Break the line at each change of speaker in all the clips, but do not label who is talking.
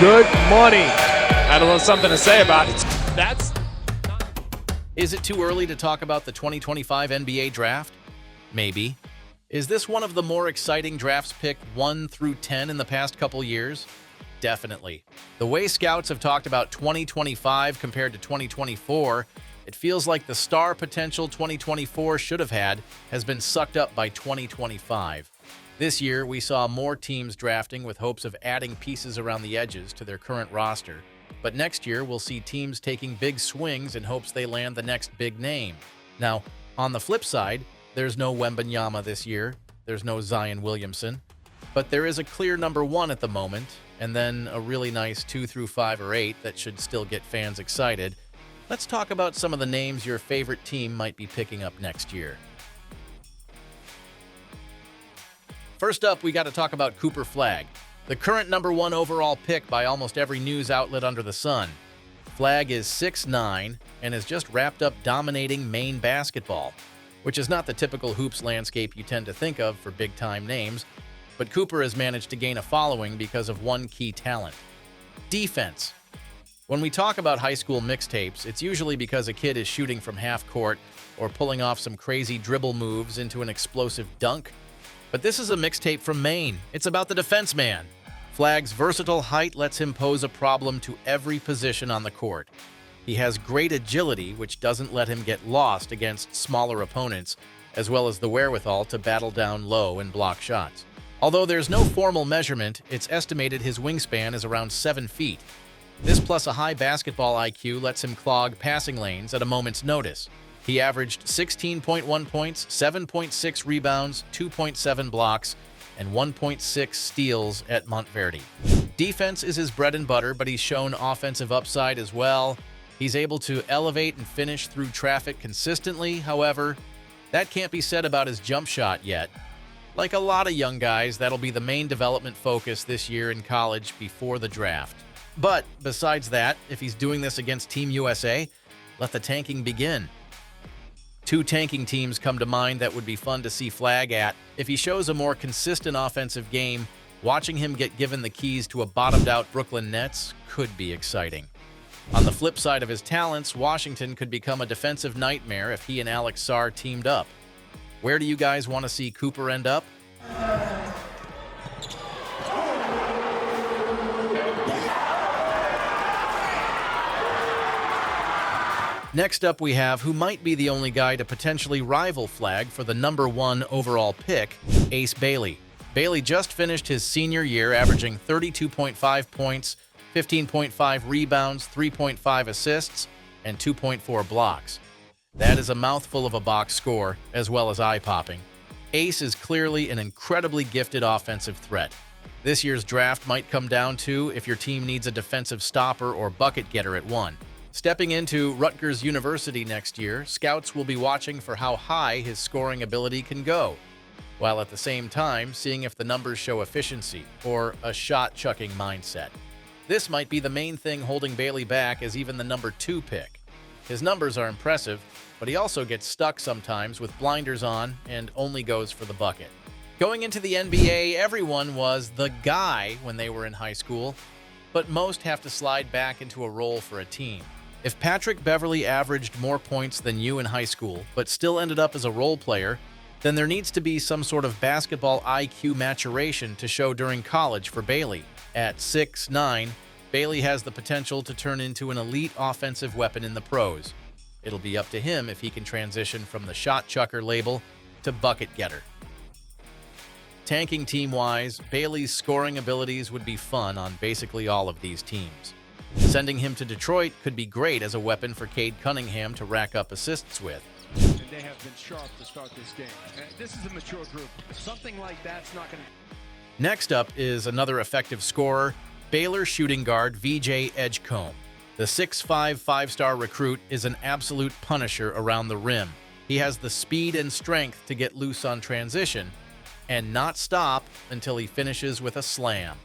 Good morning. I had a little something to say about it.
Is it too early to talk about the 2025 NBA draft? Maybe. Is this one of the more exciting drafts picked 1 through 10 in the past couple years? Definitely. The way scouts have talked about 2025 compared to 2024, it feels like the star potential 2024 should have had has been sucked up by 2025. This year, we saw more teams drafting with hopes of adding pieces around the edges to their current roster. But next year, we'll see teams taking big swings in hopes they land the next big name. Now, on the flip side, there's no Wembanyama this year, there's no Zion Williamson, but there is a clear number 1 at the moment, and then a really nice 2 through 5 or 8 that should still get fans excited. Let's talk about some of the names your favorite team might be picking up next year. First up, we got to talk about Cooper Flagg, the current number 1 overall pick by almost every news outlet under the sun. Flagg is 6'9" and has just wrapped up dominating Maine basketball, which is not the typical hoops landscape you tend to think of for big-time names, but Cooper has managed to gain a following because of one key talent: defense. When we talk about high school mixtapes, it's usually because a kid is shooting from half court or pulling off some crazy dribble moves into an explosive dunk. But this is a mixtape from Maine. It's about the defense man. Flagg's versatile height lets him pose a problem to every position on the court. He has great agility, which doesn't let him get lost against smaller opponents, as well as the wherewithal to battle down low and block shots. Although there's no formal measurement, it's estimated his wingspan is around 7 feet. This plus a high basketball IQ lets him clog passing lanes at a moment's notice. He averaged 16.1 points, 7.6 rebounds, 2.7 blocks, and 1.6 steals at Monteverdi. Defense is his bread and butter, but he's shown offensive upside as well. He's able to elevate and finish through traffic consistently. However, that can't be said about his jump shot yet. Like a lot of young guys, that'll be the main development focus this year in college before the draft. But besides that, if he's doing this against Team USA, let the tanking begin. 2 tanking teams come to mind that would be fun to see Flagg at. If he shows a more consistent offensive game, watching him get given the keys to a bottomed-out Brooklyn Nets could be exciting. On the flip side of his talents, Washington could become a defensive nightmare if he and Alex Sarr teamed up. Where do you guys want to see Cooper end up? Next up, we have who might be the only guy to potentially rival Flagg for the number 1 overall pick, Ace Bailey. Bailey just finished his senior year averaging 32.5 points, 15.5 rebounds, 3.5 assists, and 2.4 blocks. That is a mouthful of a box score, as well as eye-popping. Ace is clearly an incredibly gifted offensive threat. This year's draft might come down to if your team needs a defensive stopper or bucket getter at 1. Stepping into Rutgers University next year, scouts will be watching for how high his scoring ability can go, while at the same time seeing if the numbers show efficiency or a shot-chucking mindset. This might be the main thing holding Bailey back as even the number 2 pick. His numbers are impressive, but he also gets stuck sometimes with blinders on and only goes for the bucket. Going into the NBA, everyone was the guy when they were in high school, but most have to slide back into a role for a team. If Patrick Beverley averaged more points than you in high school, but still ended up as a role player, then there needs to be some sort of basketball IQ maturation to show during college for Bailey. At 6'9", Bailey has the potential to turn into an elite offensive weapon in the pros. It'll be up to him if he can transition from the shot chucker label to bucket getter. Tanking team-wise, Bailey's scoring abilities would be fun on basically all of these teams. Sending him to Detroit could be great as a weapon for Cade Cunningham to rack up assists with.
They have been sharp to start this game. This is a mature group. Something like that's not going to...
Next up is another effective scorer, Baylor shooting guard VJ Edgecombe. The 6'5" five-star recruit is an absolute punisher around the rim. He has the speed and strength to get loose on transition and not stop until he finishes with a slam.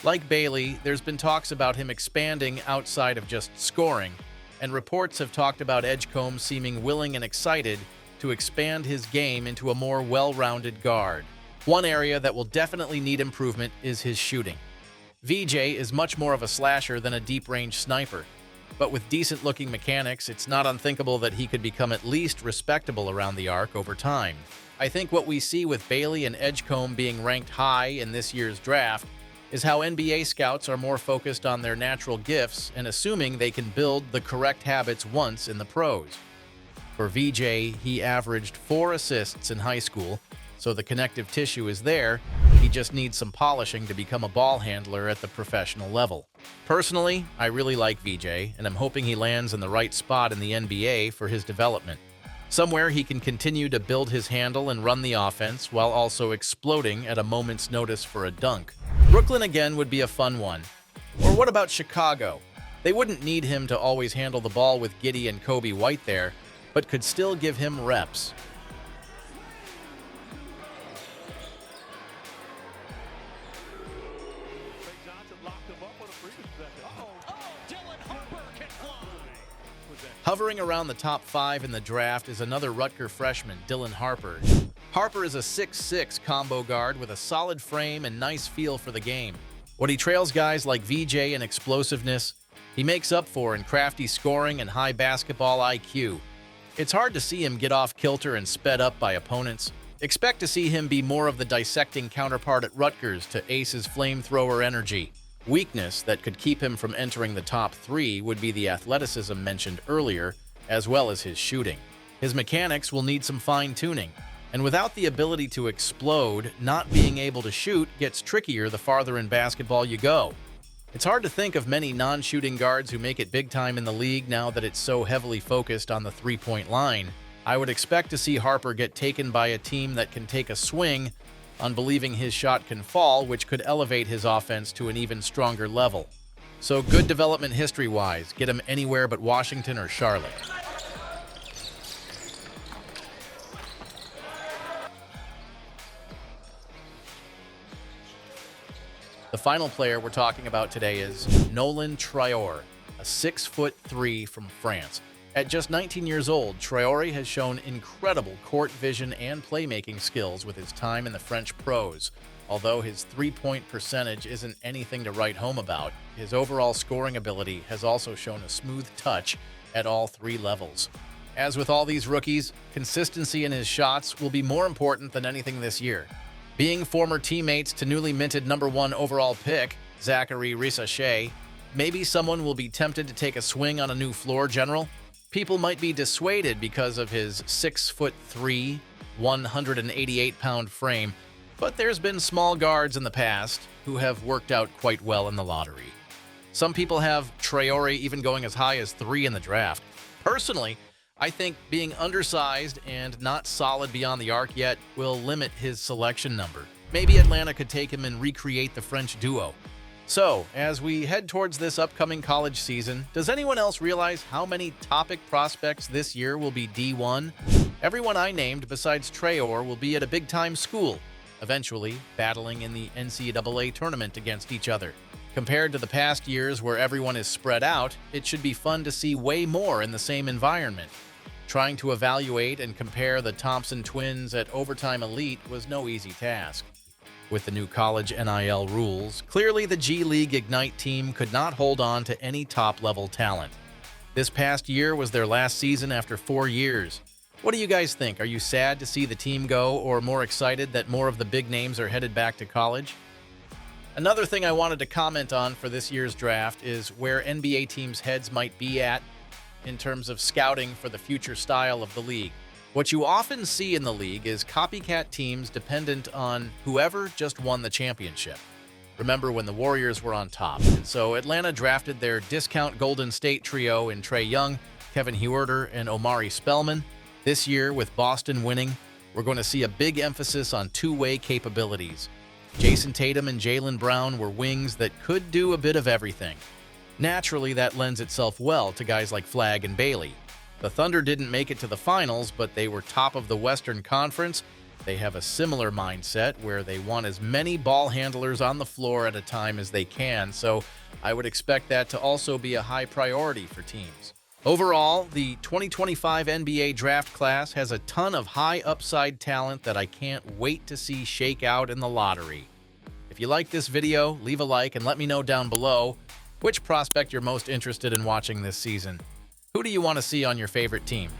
Like Bailey, there's been talks about him expanding outside of just scoring, and reports have talked about Edgecombe seeming willing and excited to expand his game into a more well-rounded guard. One area that will definitely need improvement is his shooting. VJ is much more of a slasher than a deep-range sniper, but with decent-looking mechanics, it's not unthinkable that he could become at least respectable around the arc over time. I think what we see with Bailey and Edgecombe being ranked high in this year's draft is how NBA scouts are more focused on their natural gifts and assuming they can build the correct habits once in the pros. For VJ, he averaged 4 assists in high school, so the connective tissue is there. He just needs some polishing to become a ball handler at the professional level. Personally, I really like VJ, and I'm hoping he lands in the right spot in the NBA for his development. Somewhere he can continue to build his handle and run the offense while also exploding at a moment's notice for a dunk. Brooklyn again would be a fun one. Or what about Chicago? They wouldn't need him to always handle the ball with Giddey and Kobe White there, but could still give him reps. Hovering around the top 5 in the draft is another Rutger freshman, Dylan Harper. Harper is a 6'6" combo guard with a solid frame and nice feel for the game. What he trails guys like VJ in explosiveness, he makes up for in crafty scoring and high basketball IQ. It's hard to see him get off kilter and sped up by opponents. Expect to see him be more of the dissecting counterpart at Rutgers to Ace's flamethrower energy. Weakness that could keep him from entering the top 3 would be the athleticism mentioned earlier, as well as his shooting. His mechanics will need some fine-tuning, and without the ability to explode, not being able to shoot gets trickier the farther in basketball you go. It's hard to think of many non-shooting guards who make it big time in the league now that it's so heavily focused on the three-point line. I would expect to see Harper get taken by a team that can take a swing on believing his shot can fall, which could elevate his offense to an even stronger level. So good development history-wise, get him anywhere but Washington or Charlotte. The final player we're talking about today is Nolan Traore, a 6'3" from France. At just 19 years old, Traore has shown incredible court vision and playmaking skills with his time in the French pros. Although his three-point percentage isn't anything to write home about, his overall scoring ability has also shown a smooth touch at all 3 levels. As with all these rookies, consistency in his shots will be more important than anything this year. Being former teammates to newly minted #1 overall pick, Zachary Risacher, maybe someone will be tempted to take a swing on a new floor general. People might be dissuaded because of his 6'3", 188-pound frame, but there's been small guards in the past who have worked out quite well in the lottery. Some people have Traore even going as high as 3 in the draft. Personally, I think being undersized and not solid beyond the arc yet will limit his selection number. Maybe Atlanta could take him and recreate the French duo. So, as we head towards this upcoming college season, does anyone else realize how many topic prospects this year will be D1? Everyone I named besides Traore will be at a big-time school, eventually battling in the NCAA tournament against each other. Compared to the past years where everyone is spread out, it should be fun to see way more in the same environment. Trying to evaluate and compare the Thompson twins at Overtime Elite was no easy task. With the new college NIL rules, clearly the G League Ignite team could not hold on to any top-level talent. This past year was their last season after 4 years. What do you guys think? Are you sad to see the team go, or more excited that more of the big names are headed back to college? Another thing I wanted to comment on for this year's draft is where NBA teams' heads might be at in terms of scouting for the future style of the league. What you often see in the league is copycat teams dependent on whoever just won the championship. Remember when the Warriors were on top. And so Atlanta drafted their discount Golden State trio in Trae Young, Kevin Huerter, and Omari Spellman. This year, with Boston winning, we're going to see a big emphasis on two-way capabilities. Jason Tatum and Jaylen Brown were wings that could do a bit of everything. Naturally, that lends itself well to guys like Flagg and Bailey. The Thunder didn't make it to the finals, but they were top of the Western Conference. They have a similar mindset where they want as many ball handlers on the floor at a time as they can, so I would expect that to also be a high priority for teams. Overall, the 2025 NBA draft class has a ton of high upside talent that I can't wait to see shake out in the lottery. If If you like this video, leave a like and let me know down below which prospect you're most interested in watching this season. Who do you want to see on your favorite team?